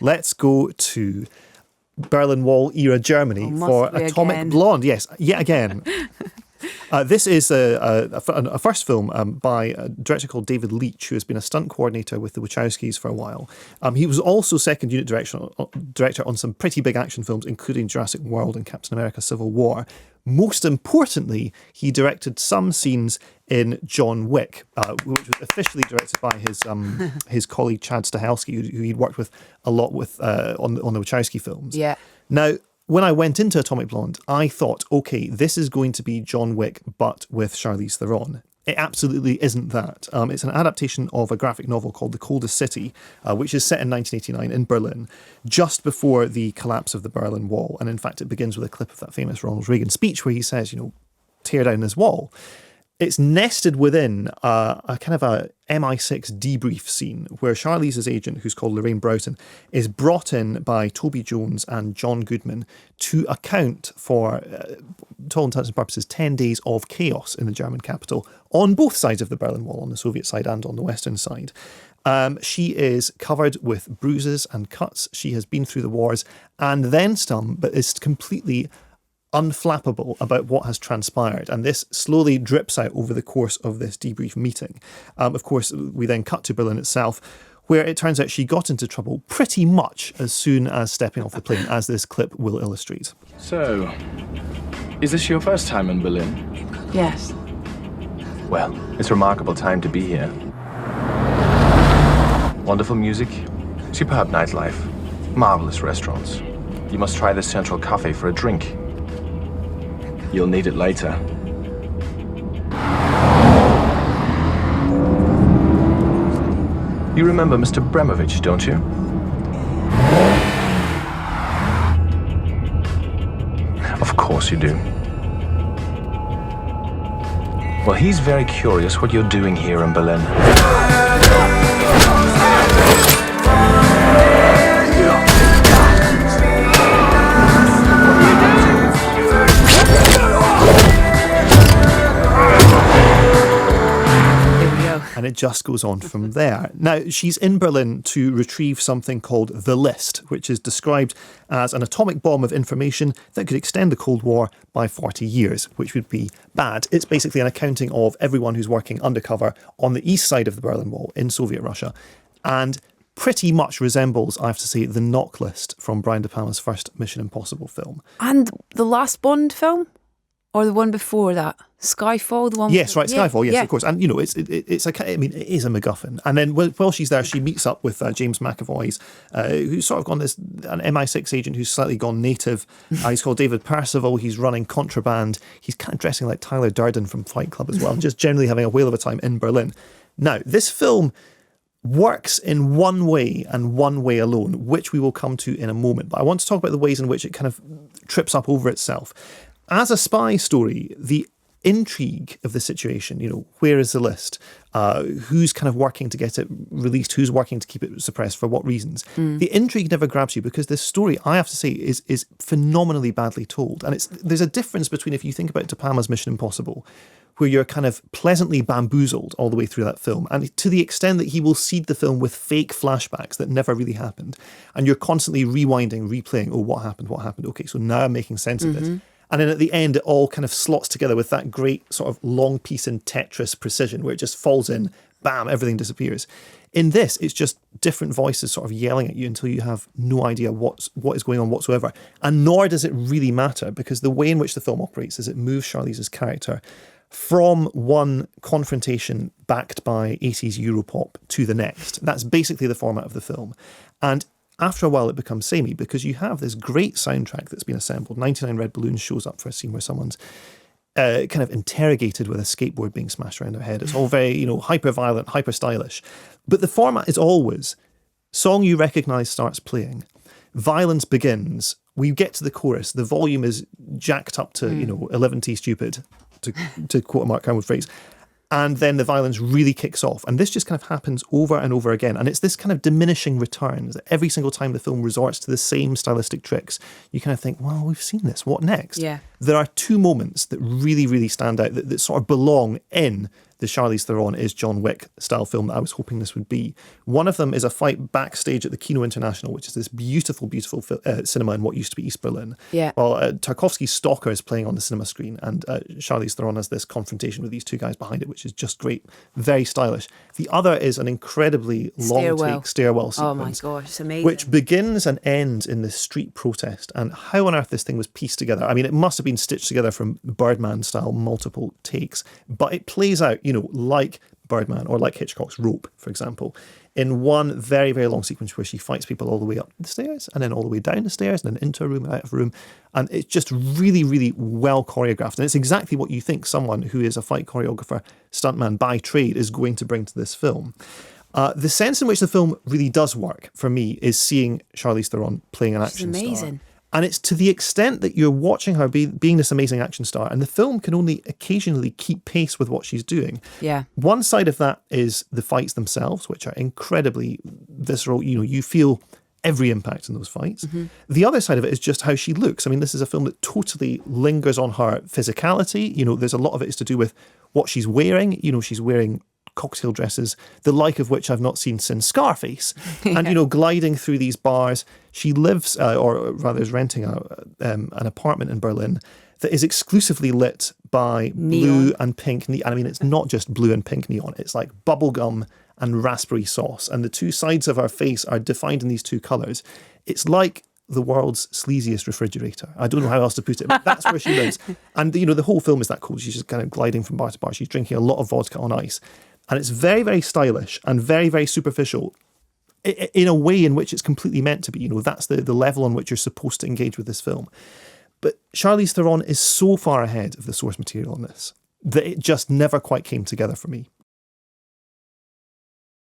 let's go to Berlin Wall era Germany for Atomic Blonde. Yes, yet again. This is a first film by a director called David Leitch, who has been a stunt coordinator with the Wachowskis for a while. He was also second unit director on some pretty big action films, including Jurassic World and Captain America Civil War. Most importantly, he directed some scenes in John Wick, which was officially directed by his colleague Chad Stahelski, who he'd worked with a lot with on the Wachowski films. Yeah. Now, when I went into Atomic Blonde, I thought, okay, this is going to be John Wick, but with Charlize Theron. It absolutely isn't that. It's an adaptation of a graphic novel called The Coldest City, which is set in 1989 in Berlin, just before the collapse of the Berlin Wall. And in fact, it begins with a clip of that famous Ronald Reagan speech where he says, tear down this wall. It's nested within a kind of a MI6 debrief scene where Charlize's agent, who's called Lorraine Broughton, is brought in by Toby Jones and John Goodman to account for, to all intents and purposes, 10 days of chaos in the German capital on both sides of the Berlin Wall, on the Soviet side and on the Western side. She is covered with bruises and cuts. She has been through the wars and then some, but is completely unflappable about what has transpired, and this slowly drips out over the course of this debrief meeting. Of course, we then cut to Berlin itself, where it turns out she got into trouble pretty much as soon as stepping off the plane, as this clip will illustrate. So, is this your first time in Berlin? Yes. Well, it's a remarkable time to be here. Wonderful music, superb nightlife, marvelous restaurants. You must try this central cafe for a drink. You'll need it later. You remember Mr. Bremovich, don't you? Of course you do. Well, he's very curious what you're doing here in Berlin. And it just goes on from there. Now, she's in Berlin to retrieve something called The List, which is described as an atomic bomb of information that could extend the Cold War by 40 years, which would be bad. It's basically an accounting of everyone who's working undercover on the east side of the Berlin Wall in Soviet Russia, and pretty much resembles, I have to say, the knock list from Brian De Palma's first Mission Impossible film. And the last Bond film? Or the one before that? Skyfall, the one. Yes, right, Skyfall. Yes, of course. And it is a MacGuffin. And then while she's there, she meets up with James McAvoy's, who's sort of gone an MI6 agent who's slightly gone native. He's called David Percival. He's running contraband. He's kind of dressing like Tyler Durden from Fight Club as well, and just generally having a whale of a time in Berlin. Now, this film works in one way and one way alone, which we will come to in a moment. But I want to talk about the ways in which it kind of trips up over itself. As a spy story, the intrigue of the situation, where is the list? Who's kind of working to get it released? Who's working to keep it suppressed? For what reasons? The intrigue never grabs you because this story, I have to say, is phenomenally badly told. And there's a difference between, if you think about De Palma's Mission Impossible, where you're kind of pleasantly bamboozled all the way through that film, and to the extent that he will seed the film with fake flashbacks that never really happened, and you're constantly rewinding, replaying, what happened? Okay, so now I'm making sense of this. And then at the end, it all kind of slots together with that great sort of long piece in Tetris precision where it just falls in, bam, everything disappears. In this, it's just different voices sort of yelling at you until you have no idea what is going on whatsoever. And nor does it really matter, because the way in which the film operates is it moves Charlize's character from one confrontation backed by 80s Europop to the next. That's basically the format of the film. And after a while, it becomes samey because you have this great soundtrack that's been assembled. 99 Red Balloons shows up for a scene where someone's kind of interrogated with a skateboard being smashed around their head. It's all very, hyper-violent, hyper-stylish. But the format is always, song you recognise starts playing, violence begins, we get to the chorus, the volume is jacked up to, 11T stupid, to quote a Mark Kermode phrase, and then the violence really kicks off. And this just kind of happens over and over again. And it's this kind of diminishing returns that every single time the film resorts to the same stylistic tricks, you kind of think, well, we've seen this. What next? Yeah. There are two moments that really, really stand out that sort of belong in the Charlize Theron is John Wick style film that I was hoping this would be. One of them is a fight backstage at the Kino International, which is this beautiful, beautiful cinema in what used to be East Berlin. Yeah. While Tarkovsky's Stalker is playing on the cinema screen, and Charlize Theron has this confrontation with these two guys behind it, which is just great, very stylish. The other is an incredibly long-take stairwell sequence. Oh my gosh, it's amazing. Which begins and ends in this street protest. And how on earth this thing was pieced together. I mean, it must have been stitched together from Birdman style multiple takes, but it plays out, like Birdman or like Hitchcock's Rope, for example, in one very, very long sequence where she fights people all the way up the stairs and then all the way down the stairs and then into a room and out of a room. And it's just really, really well choreographed. And it's exactly what you think someone who is a fight choreographer, stuntman by trade, is going to bring to this film. The sense in which the film really does work for me is seeing Charlize Theron playing an action star. And it's to the extent that you're watching her being this amazing action star, and the film can only occasionally keep pace with what she's doing. Yeah. One side of that is the fights themselves, which are incredibly visceral. You feel every impact in those fights. Mm-hmm. The other side of it is just how she looks. I mean, this is a film that totally lingers on her physicality. There's a lot of it is to do with what she's wearing. She's wearing cocktail dresses, the like of which I've not seen since Scarface. And, gliding through these bars. She lives, or rather is renting an apartment in Berlin that is exclusively lit by blue and pink neon. I mean, it's not just blue and pink neon. It's like bubblegum and raspberry sauce. And the two sides of her face are defined in these two colours. It's like the world's sleaziest refrigerator. I don't know how else to put it, but that's where she lives. And, the whole film is that cool. She's just kind of gliding from bar to bar. She's drinking a lot of vodka on ice. And it's very, very stylish and very, very superficial in a way in which it's completely meant to be. That's the level on which you're supposed to engage with this film. But Charlize Theron is so far ahead of the source material on this that it just never quite came together for me.